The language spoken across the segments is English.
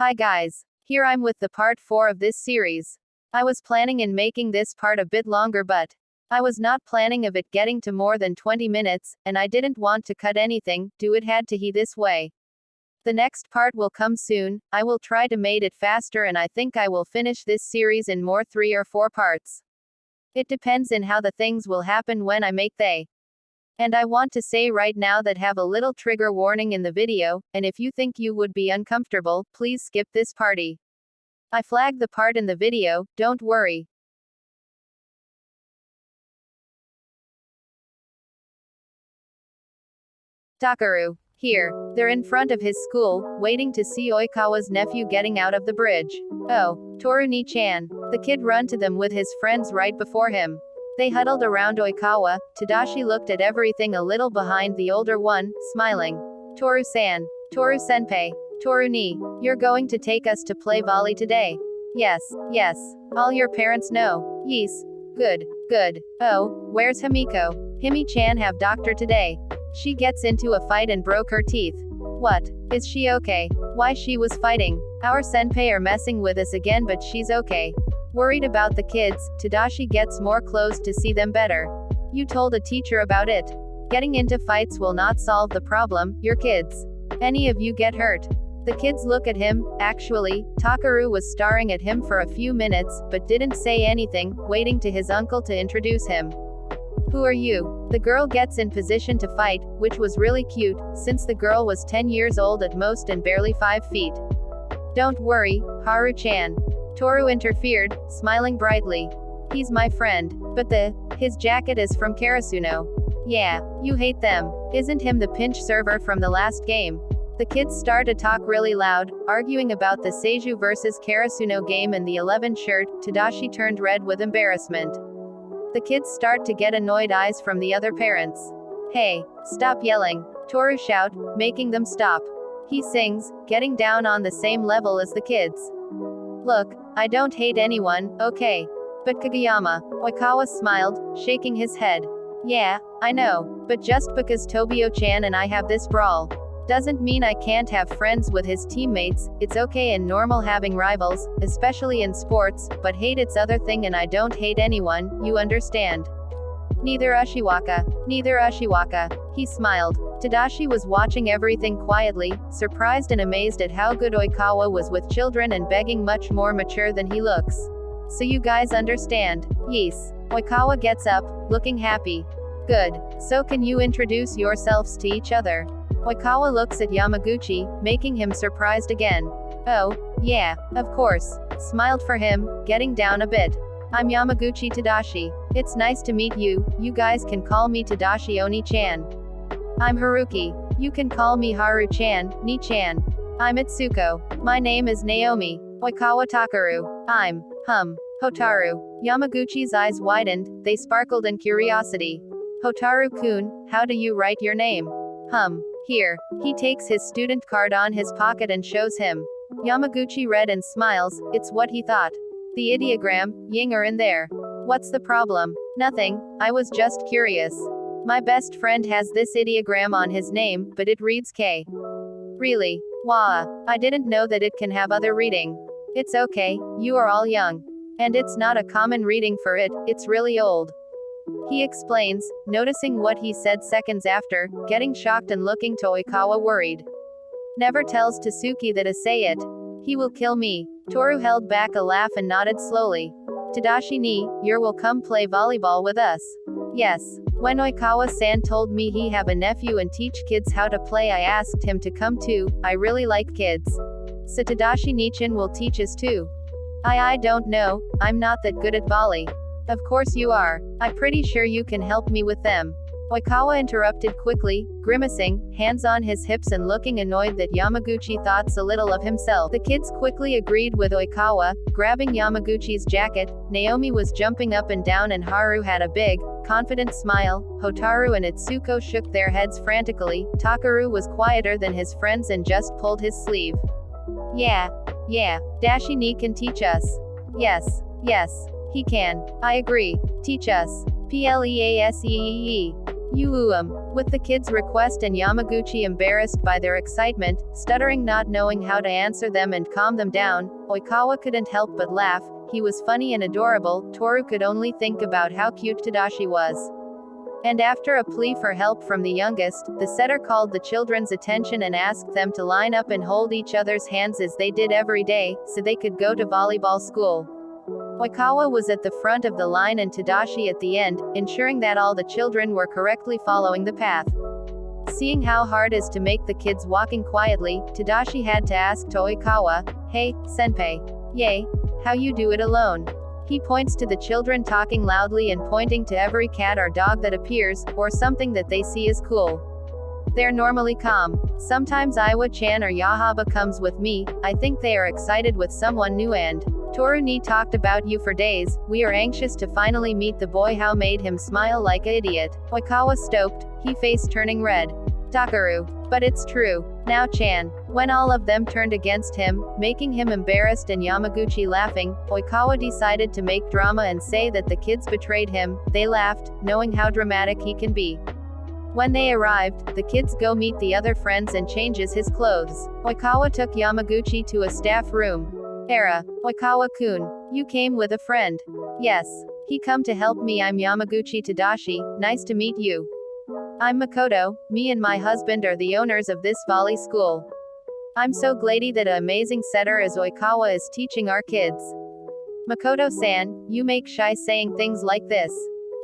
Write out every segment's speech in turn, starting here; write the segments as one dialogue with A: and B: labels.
A: Hi guys. Here I'm with the part 4 of this series. I was planning in making this part a bit longer, but I was not planning of it getting to more than 20 minutes, and I didn't want to cut anything, do it had to he this way. The next part will come soon. I will try to make it faster, and I think I will finish this series in more 3 or 4 parts. It depends in how the things will happen when I make they. And I want to say right now that have a little trigger warning in the video, and if you think you would be uncomfortable, please skip this party. I flagged the part in the video, don't worry. Takaru. Here. They're in front of his school, waiting to see Oikawa's nephew getting out of the bridge. Oh, Toru-ni-chan. The kid run to them with his friends right before him. They huddled around Oikawa. Tadashi looked at everything a little behind the older one, smiling. Toru-san. Toru-senpai. Toru-ni. You're going to take us to play volley today? Yes. Yes. All your parents know. Yes. Good. Good. Oh, where's Himiko? Himi-chan have doctor today. She gets into a fight and broke her teeth. What? Is she okay? Why she was fighting? Our senpai are messing with us again, but she's okay. Worried about the kids, Tadashi gets more close to see them better. You told a teacher about it. Getting into fights will not solve the problem, your kids. Any of you get hurt. The kids look at him. Actually, Takaru was staring at him for a few minutes, but didn't say anything, waiting to his uncle to introduce him. Who are you? The girl gets in position to fight, which was really cute, since the girl was 10 years old at most and barely 5 feet. Don't worry, Haru-chan. Toru interfered, smiling brightly. He's my friend. But his jacket is from Karasuno. Yeah, you hate them. Isn't him the pinch server from the last game? The kids start to talk really loud, arguing about the Seiju vs Karasuno game and the 11 shirt. Tadashi turned red with embarrassment. The kids start to get annoyed eyes from the other parents. Hey, stop yelling. Toru shout, making them stop. He sings, getting down on the same level as the kids. Look, I don't hate anyone, okay? But Kageyama. Oikawa smiled, shaking his head. Yeah, I know. But just because Tobio-chan and I have this brawl doesn't mean I can't have friends with his teammates. It's okay and normal having rivals, especially in sports, but hate it's other thing, and I don't hate anyone, you understand? Neither Ushiwaka. Neither Ushiwaka. He smiled. Tadashi was watching everything quietly, surprised and amazed at how good Oikawa was with children and begging much more mature than he looks. So you guys understand? Yes. Oikawa gets up, looking happy. Good. So can you introduce yourselves to each other? Oikawa looks at Yamaguchi, making him surprised again. Oh, yeah, of course. Smiled for him, getting down a bit. I'm Yamaguchi Tadashi. It's nice to meet you. You guys can call me Tadashi Oni-chan. I'm Haruki. You can call me Haru-chan, Ni-chan. I'm Itsuko. My name is Naomi. Oikawa Takaru. I'm Hotaru. Yamaguchi's eyes widened, they sparkled in curiosity. Hotaru-kun, how do you write your name? Here. He takes his student card on his pocket and shows him. Yamaguchi read and smiles. It's what he thought. The ideogram, ying are in there. What's the problem? Nothing, I was just curious. My best friend has this ideogram on his name, but it reads K. Really? Wow. I didn't know that it can have other reading. It's okay, you are all young. And it's not a common reading for it, it's really old. He explains, noticing what he said seconds after, getting shocked and looking to Oikawa worried. Never tells Tasuki that I say it. He will kill me. Toru held back a laugh and nodded slowly. Tadashi ni, you will come play volleyball with us. Yes. When Oikawa-san told me he have a nephew and teach kids how to play, I asked him to come too. I really like kids. So Tadashi Nichan will teach us too. I don't know, I'm not that good at volley. Of course you are. I'm pretty sure you can help me with them. Oikawa interrupted quickly, grimacing, hands on his hips and looking annoyed that Yamaguchi thought so little of himself. The kids quickly agreed with Oikawa, grabbing Yamaguchi's jacket. Naomi was jumping up and down and Haru had a big, confident smile. Hotaru and Itsuko shook their heads frantically. Takaru was quieter than his friends and just pulled his sleeve. Yeah. Dashi ni can teach us. Yes. He can. I agree. Teach us. Pleasee. With the kid's request and Yamaguchi embarrassed by their excitement, stuttering, not knowing how to answer them and calm them down, Oikawa couldn't help but laugh. He was funny and adorable. Toru could only think about how cute Tadashi was. And after a plea for help from the youngest, the setter called the children's attention and asked them to line up and hold each other's hands as they did every day, so they could go to volleyball school. Oikawa was at the front of the line and Tadashi at the end, ensuring that all the children were correctly following the path. Seeing how hard it is to make the kids walking quietly, Tadashi had to ask to Oikawa, "Hey, senpai. Yay. How you do it alone?" He points to the children talking loudly and pointing to every cat or dog that appears, or something that they see as cool. They're normally calm. Sometimes Iwa-chan or Yahaba comes with me. I think they are excited with someone new and Toru ni talked about you for days. We are anxious to finally meet the boy. How made him smile like a idiot. Oikawa stoked, he face turning red. Takaru. But it's true. Now Chan. When all of them turned against him, making him embarrassed and Yamaguchi laughing, Oikawa decided to make drama and say that the kids betrayed him. They laughed, knowing how dramatic he can be. When they arrived, the kids go meet the other friends and changes his clothes. Oikawa took Yamaguchi to a staff room. Era. Oikawa-kun. You came with a friend. Yes. He come to help me. I'm Yamaguchi Tadashi. Nice to meet you. I'm Makoto. Me and my husband are the owners of this volley school. I'm so glad that an amazing setter as Oikawa is teaching our kids. Makoto-san, you make shy saying things like this.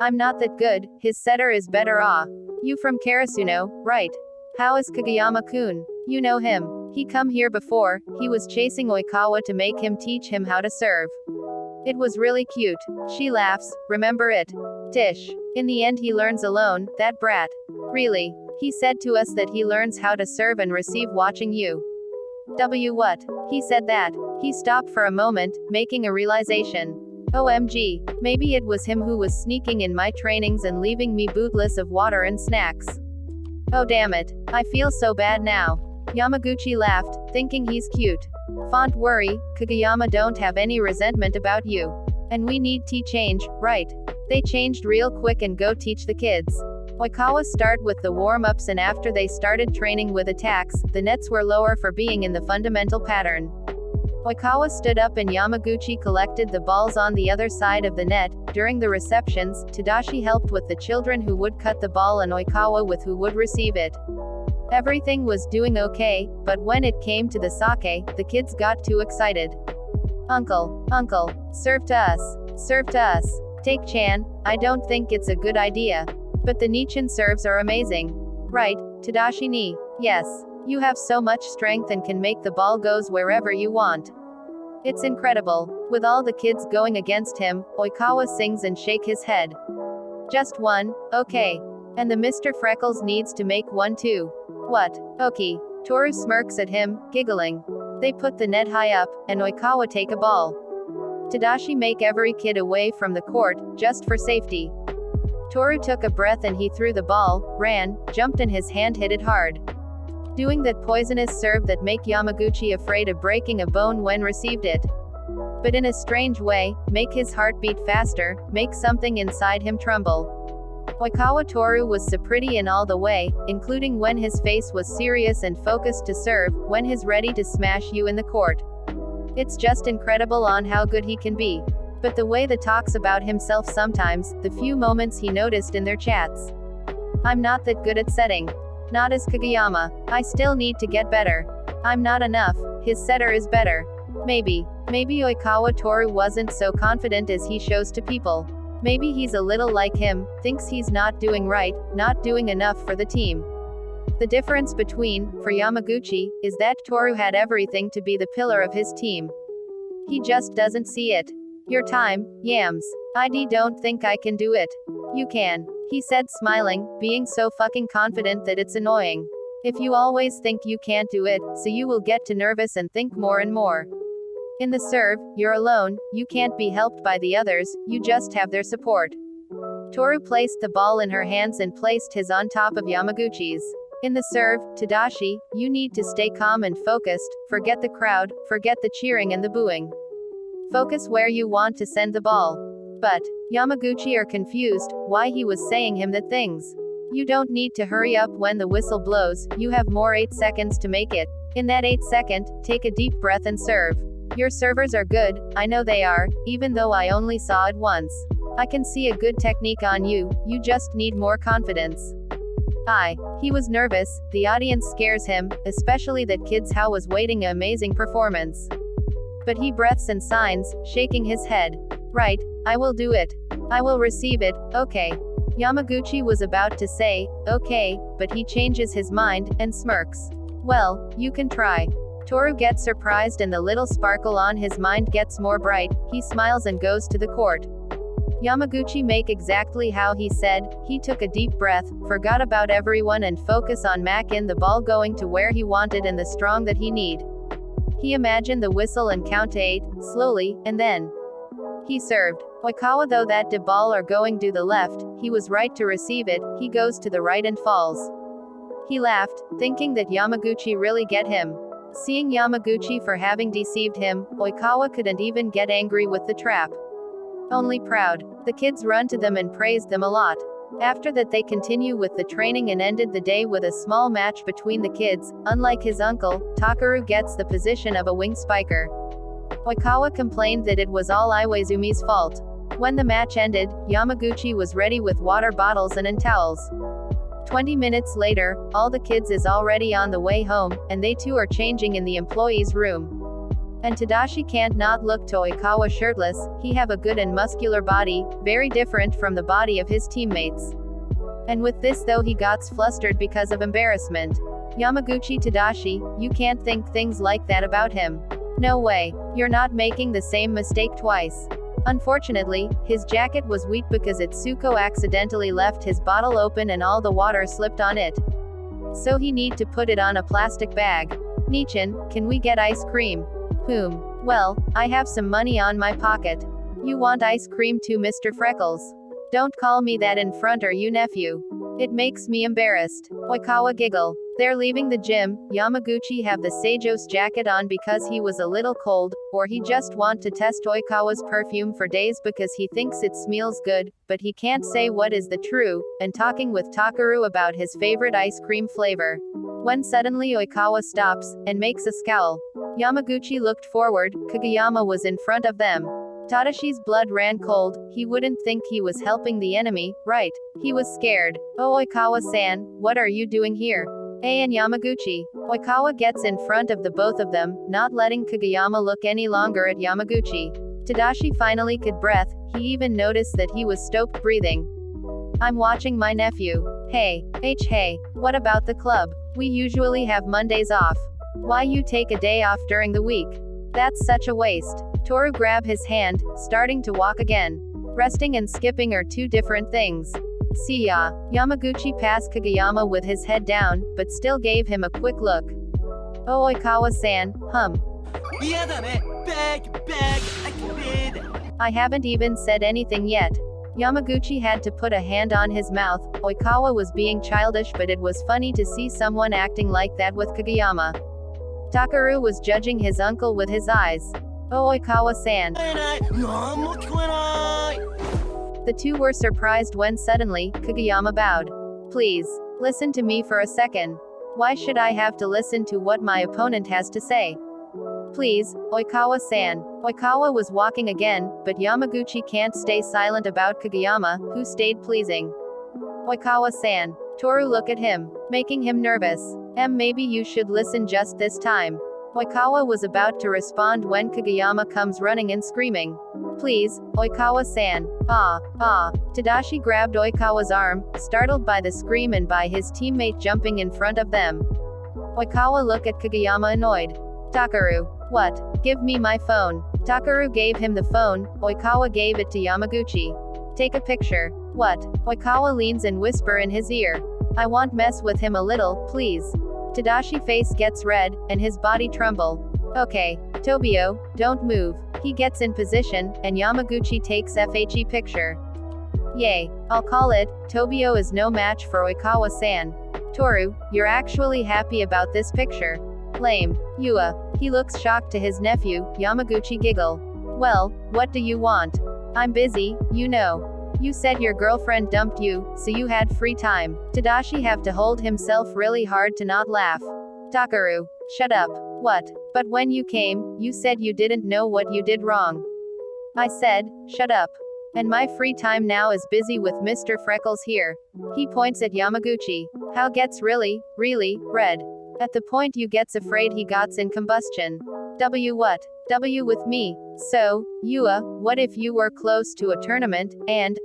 A: I'm not that good, his setter is better. Ah. You from Karasuno, right? How is Kageyama-kun? You know him. He come here before. He was chasing Oikawa to make him teach him how to serve. It was really cute. She laughs, remember it? Tish. In the end he learns alone, that brat. Really? He said to us that he learns how to serve and receive watching you. What? He said that. He stopped for a moment, making a realization. OMG. Maybe it was him who was sneaking in my trainings and leaving me bootless of water and snacks. Oh damn it. I feel so bad now. Yamaguchi laughed, thinking he's cute. Font worry, Kageyama don't have any resentment about you. And we need tea change, right? They changed real quick and go teach the kids. Oikawa start with the warm-ups and after they started training with attacks, the nets were lower for being in the fundamental pattern. Oikawa stood up and Yamaguchi collected the balls on the other side of the net. During the receptions, Tadashi helped with the children who would cut the ball and Oikawa with who would receive it. Everything was doing okay, but when it came to the sake, the kids got too excited. Uncle, serve to us. Serve to us. Take Chan, I don't think it's a good idea. But the Nichan serves are amazing. Right, Tadashi ni. Yes. You have so much strength and can make the ball goes wherever you want. It's incredible. With all the kids going against him, Oikawa sings and shake his head. Just one, okay. And the Mr. Freckles needs to make one too. What? Okay. Toru smirks at him, giggling. They put the net high up, and Oikawa take a ball. Tadashi make every kid away from the court, just for safety. Toru took a breath and he threw the ball, ran, jumped and his hand hit it hard. Doing that poisonous serve that make Yamaguchi afraid of breaking a bone when received it. But in a strange way, make his heart beat faster, make something inside him tremble. Oikawa Toru was so pretty in all the way, including when his face was serious and focused to serve, when he's ready to smash you in the court. It's just incredible on how good he can be. But the way that talks about himself sometimes, the few moments he noticed in their chats. I'm not that good at setting. Not as Kageyama. I still need to get better. I'm not enough. His setter is better. Maybe Oikawa Toru wasn't so confident as he shows to people. Maybe he's a little like him, thinks he's not doing right, not doing enough for the team. The difference between, for Yamaguchi, is that Toru had everything to be the pillar of his team. He just doesn't see it. Your time, Yams. I don't think I can do it. You can. He said smiling, being so fucking confident that it's annoying. If you always think you can't do it, so you will get too nervous and think more and more. In the serve, you're alone, you can't be helped by the others, you just have their support. Toru placed the ball in her hands and placed his on top of Yamaguchi's. In the serve, Tadashi, you need to stay calm and focused, forget the crowd, forget the cheering and the booing. Focus where you want to send the ball. But Yamaguchi are confused, why he was saying him that things. You don't need to hurry up when the whistle blows, you have more 8 seconds to make it. In that 8 second, take a deep breath and serve. Your servers are good, I know they are, even though I only saw it once. I can see a good technique on you, you just need more confidence. He was nervous, the audience scares him, especially that Kids How was waiting an amazing performance. But he breaths and signs, shaking his head. Right, I will do it. I will receive it, okay. Yamaguchi was about to say, okay, but he changes his mind, and smirks. Well, you can try. Toru gets surprised and the little sparkle on his mind gets more bright, he smiles and goes to the court. Yamaguchi make exactly how he said, he took a deep breath, forgot about everyone and focus on making the ball going to where he wanted and the strong that he need. He imagined the whistle and count to 8, slowly, and then he served. Oikawa though that the ball are going to the left, he was right to receive it, he goes to the right and falls. He laughed, thinking that Yamaguchi really get him. Seeing Yamaguchi for having deceived him, Oikawa couldn't even get angry with the trap. Only proud. The kids run to them and praise them a lot. After that they continue with the training and ended the day with a small match between the kids. Unlike his uncle, Takaru gets the position of a wing spiker. Oikawa complained that it was all Iwaizumi's fault. When the match ended, Yamaguchi was ready with water bottles and towels. 20 minutes later, all the kids is already on the way home, and they too are changing in the employees' room. And Tadashi can't not look to Oikawa shirtless, he have a good and muscular body, very different from the body of his teammates. And with this though he got flustered because of embarrassment. Yamaguchi Tadashi, you can't think things like that about him. No way, you're not making the same mistake twice. Unfortunately, his jacket was weak because Itsuko accidentally left his bottle open and all the water slipped on it. So he need to put it on a plastic bag. Nichan, can we get ice cream? Well, I have some money on my pocket. You want ice cream too, Mr. Freckles? Don't call me that in front or you nephew. It makes me embarrassed. Oikawa giggle. They're leaving the gym, Yamaguchi have the Seijo's jacket on because he was a little cold, or he just want to test Oikawa's perfume for days because he thinks it smells good, but he can't say what is the true, and talking with Takaru about his favorite ice cream flavor. When suddenly Oikawa stops, and makes a scowl. Yamaguchi looked forward, Kageyama was in front of them. Tadashi's blood ran cold, he wouldn't think he was helping the enemy, right? He was scared. Oh Oikawa-san, what are you doing here? And Yamaguchi. Oikawa gets in front of the both of them, not letting Kageyama look any longer at Yamaguchi. Tadashi finally could breath, he even noticed that he was stopped breathing. I'm watching my nephew. Hey, what about the club? We usually have Mondays off. Why you take a day off during the week? That's such a waste. Toru grabbed his hand, starting to walk again. Resting and skipping are two different things. See ya. Yamaguchi passed Kageyama with his head down, but still gave him a quick look. Oh Oikawa-san, I haven't even said anything yet. Yamaguchi had to put a hand on his mouth. Oikawa was being childish, but it was funny to see someone acting like that with Kageyama. Takaru was judging his uncle with his eyes. Oh Oikawa-san. The two were surprised when suddenly, Kageyama bowed. Please, listen to me for a second. Why should I have to listen to what my opponent has to say? Please, Oikawa-san. Oikawa was walking again, but Yamaguchi can't stay silent about Kageyama, who stayed pleasing. Oikawa-san. Toru look at him, making him nervous. Maybe you should listen just this time. Oikawa was about to respond when Kageyama comes running and screaming. Please, Oikawa-san. Tadashi grabbed Oikawa's arm, startled by the scream and by his teammate jumping in front of them. Oikawa looked at Kageyama annoyed. Takaru. What? Give me my phone. Takaru gave him the phone, Oikawa gave it to Yamaguchi. Take a picture. What? Oikawa leans and whisper in his ear. I want mess with him a little, please. Tadashi face gets red, and his body tremble. Okay, Tobio, don't move. He gets in position, and Yamaguchi takes FHE picture. Yay, I'll call it, Tobio is no match for Oikawa-san. Toru, you're actually happy about this picture. Lame. Yua. He looks shocked to his nephew, Yamaguchi giggle. Well, what do you want? I'm busy, you know. You said your girlfriend dumped you, so you had free time. Tadashi have to hold himself really hard to not laugh. Takaru. Shut up. What? But when you came, you said you didn't know what you did wrong. I said, shut up. And my free time now is busy with Mr. Freckles here. He points at Yamaguchi. How gets really, red. At the point you gets afraid he gots in combustion. W what? W with me. So, what if you were close to a tournament, and,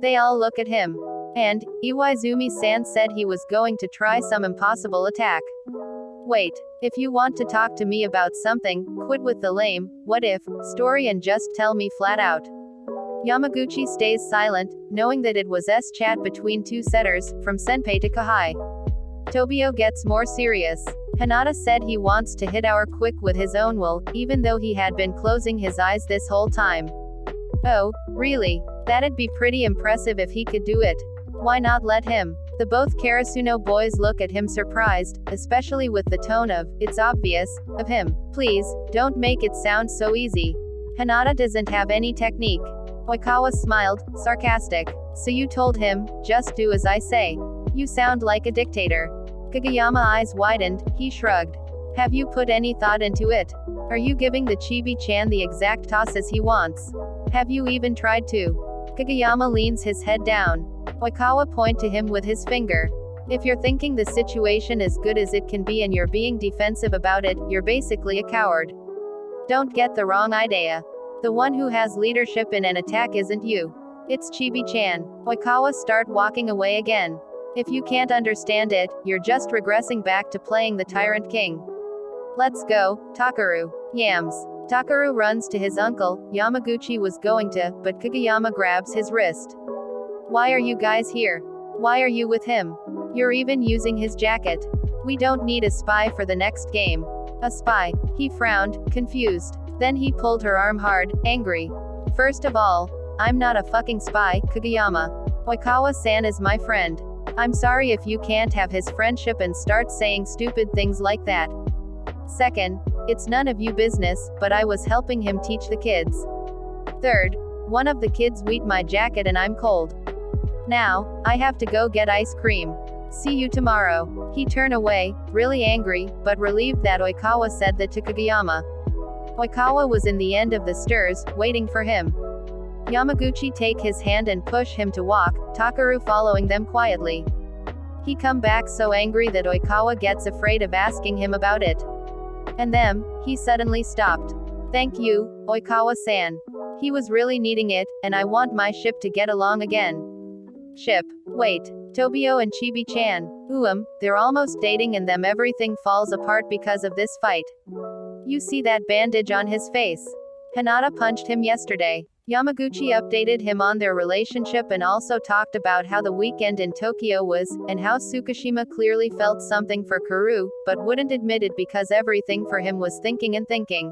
A: They all look at him. And, Iwaizumi-san said he was going to try some impossible attack. Wait, if you want to talk to me about something, quit with the lame, what if, story and just tell me flat out. Yamaguchi stays silent, knowing that it was chat between two setters, from Senpei to Kahai. Tobio gets more serious. Hinata said he wants to hit our quick with his own will, even though he had been closing his eyes this whole time. Oh, really? That'd be pretty impressive if he could do it. Why not let him? The both Karasuno boys look at him surprised, especially with the tone of, it's obvious, of him. Please, don't make it sound so easy. Hinata doesn't have any technique. Oikawa smiled, sarcastic. So you told him, just do as I say. You sound like a dictator. Kageyama eyes widened, he shrugged. Have you put any thought into it? Are you giving the Chibi-chan the exact tosses he wants? Have you even tried to? Kageyama leans his head down. Oikawa point to him with his finger. If you're thinking the situation is good as it can be and you're being defensive about it, you're basically a coward. Don't get the wrong idea. The one who has leadership in an attack isn't you. It's Chibi-chan. Oikawa start walking away again. If you can't understand it, you're just regressing back to playing the Tyrant King. Let's go, Takaru. Yams. Takaru runs to his uncle. Yamaguchi was going to, but Kageyama grabs his wrist. Why are you guys here? Why are you with him? You're even using his jacket. We don't need a spy for the next game. A spy. He frowned, confused. Then he pulled her arm hard, angry. First of all, I'm not a fucking spy, Kageyama. Oikawa-san is my friend. I'm sorry if you can't have his friendship and start saying stupid things like that. Second, it's none of you business, but I was helping him teach the kids. Third, one of the kids wet my jacket and I'm cold. Now, I have to go get ice cream. See you tomorrow. He turned away, really angry, but relieved that Oikawa said that to Kageyama. Oikawa was in the end of the stairs, waiting for him. Yamaguchi take his hand and push him to walk, Takaru following them quietly. He come back so angry that Oikawa gets afraid of asking him about it. And then, he suddenly stopped. Thank you, Oikawa-san. He was really needing it, and I want my ship to get along again. Ship. Wait. Tobio and Chibi-chan. They're almost dating and then everything falls apart because of this fight. You see that bandage on his face? Hinata punched him yesterday. Yamaguchi updated him on their relationship and also talked about how the weekend in Tokyo was, and how Tsukishima clearly felt something for Karu, but wouldn't admit it because everything for him was thinking and thinking.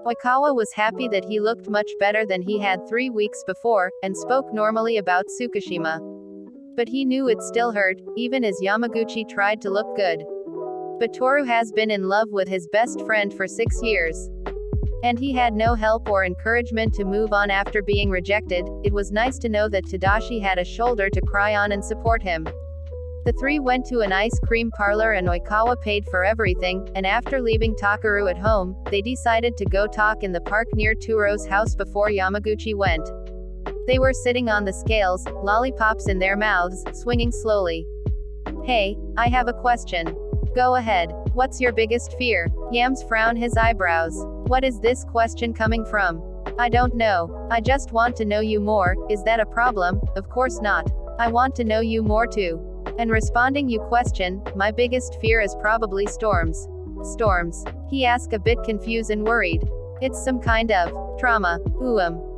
A: Oikawa was happy that he looked much better than he had 3 weeks before, and spoke normally about Tsukishima. But he knew it still hurt, even as Yamaguchi tried to look good. But Toru has been in love with his best friend for 6 years. And he had no help or encouragement to move on after being rejected. It was nice to know that Tadashi had a shoulder to cry on and support him. The three went to an ice cream parlor and Oikawa paid for everything, and after leaving Takaru at home, they decided to go talk in the park near Turo's house before Yamaguchi went. They were sitting on the scales, lollipops in their mouths, swinging slowly. Hey, I have a question. Go ahead. What's your biggest fear? Yams frowned his eyebrows. What is this question coming from? I don't know. I just want to know you more. Is that a problem? Of course not. I want to know you more too. And responding you question, my biggest fear is probably storms. Storms? He asked a bit confused and worried. It's some kind of trauma.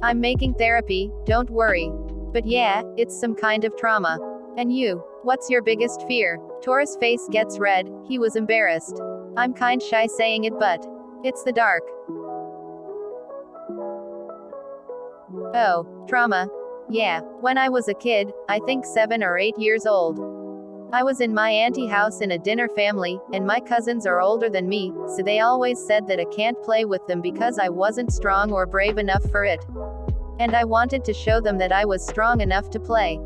A: I'm making therapy, don't worry. But yeah, it's some kind of trauma. And you? What's your biggest fear? Toru's face gets red, he was embarrassed. I'm kind shy saying it but it's the dark. Oh, trauma. Yeah, when I was a kid, I think 7 or 8 years old. I was in my auntie house in a dinner family, and my cousins are older than me, so they always said that I can't play with them because I wasn't strong or brave enough for it. And I wanted to show them that I was strong enough to play.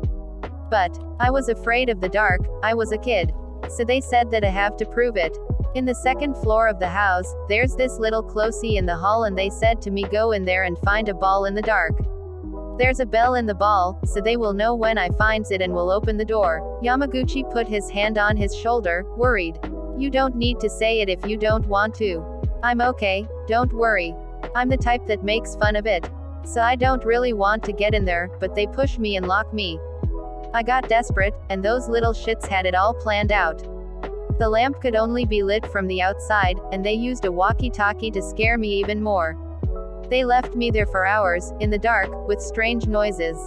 A: But I was afraid of the dark, I was a kid. So they said that I have to prove it. In the second floor of the house, there's this little closey in the hall and they said to me go in there and find a ball in the dark. There's a bell in the ball, so they will know when I finds it and will open the door. Yamaguchi put his hand on his shoulder, worried. You don't need to say it if you don't want to. I'm okay, don't worry. I'm the type that makes fun of it. So I don't really want to get in there, but they push me and lock me. I got desperate, and those little shits had it all planned out. The lamp could only be lit from the outside, and they used a walkie-talkie to scare me even more. They left me there for hours, in the dark, with strange noises.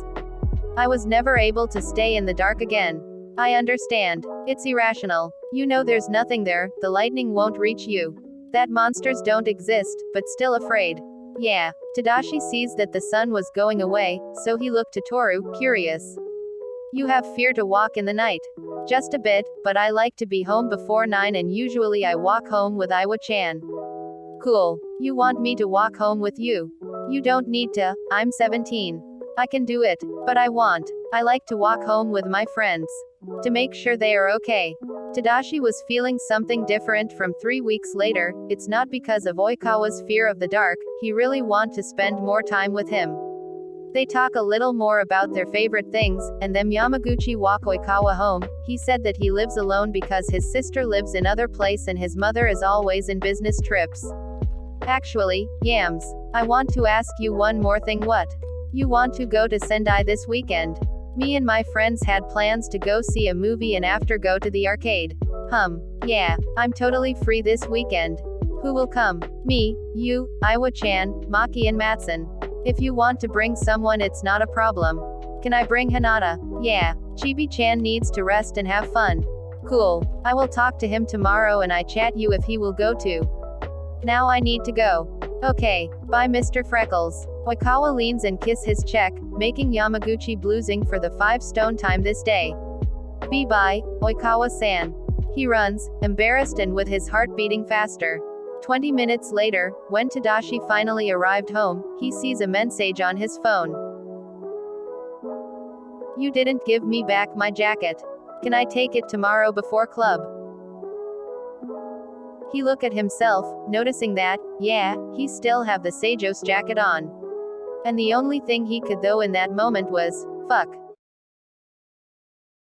A: I was never able to stay in the dark again. I understand. It's irrational. You know there's nothing there, the lightning won't reach you. That monsters don't exist, but still afraid. Yeah. Tadashi sees that the sun was going away, so he looked to Toru, curious. You have fear to walk in the night. Just a bit, but I like to be home before 9 and usually I walk home with Aiwa-chan. Cool. You want me to walk home with you? You don't need to, I'm 17. I can do it, but I like to walk home with my friends. To make sure they are okay. Tadashi was feeling something different from 3 weeks later. It's not because of Oikawa's fear of the dark, he really want to spend more time with him. They talk a little more about their favorite things, and then Yamaguchi walk Oikawa home. He said that he lives alone because his sister lives in other place and his mother is always in business trips. Actually, Yams, I want to ask you one more thing. What? You want to go to Sendai this weekend? Me and my friends had plans to go see a movie and after go to the arcade. Yeah, I'm totally free this weekend. Who will come? Me, you, Aiwa-chan, Maki and Matsun. If you want to bring someone it's not a problem. Can I bring Hinata? Yeah. Chibi-chan needs to rest and have fun. Cool. I will talk to him tomorrow and I chat you if he will go too. Now I need to go. Okay. Bye Mr. Freckles. Oikawa leans and kiss his cheek, making Yamaguchi bluesing for the 5-stone time this day. Bye, Oikawa-san. He runs, embarrassed and with his heart beating faster. 20 minutes later, when Tadashi finally arrived home, he sees a message on his phone. You didn't give me back my jacket. Can I take it tomorrow before club? He looked at himself, noticing that, yeah, he still have the Sejos jacket on. And the only thing he could though in that moment was, fuck.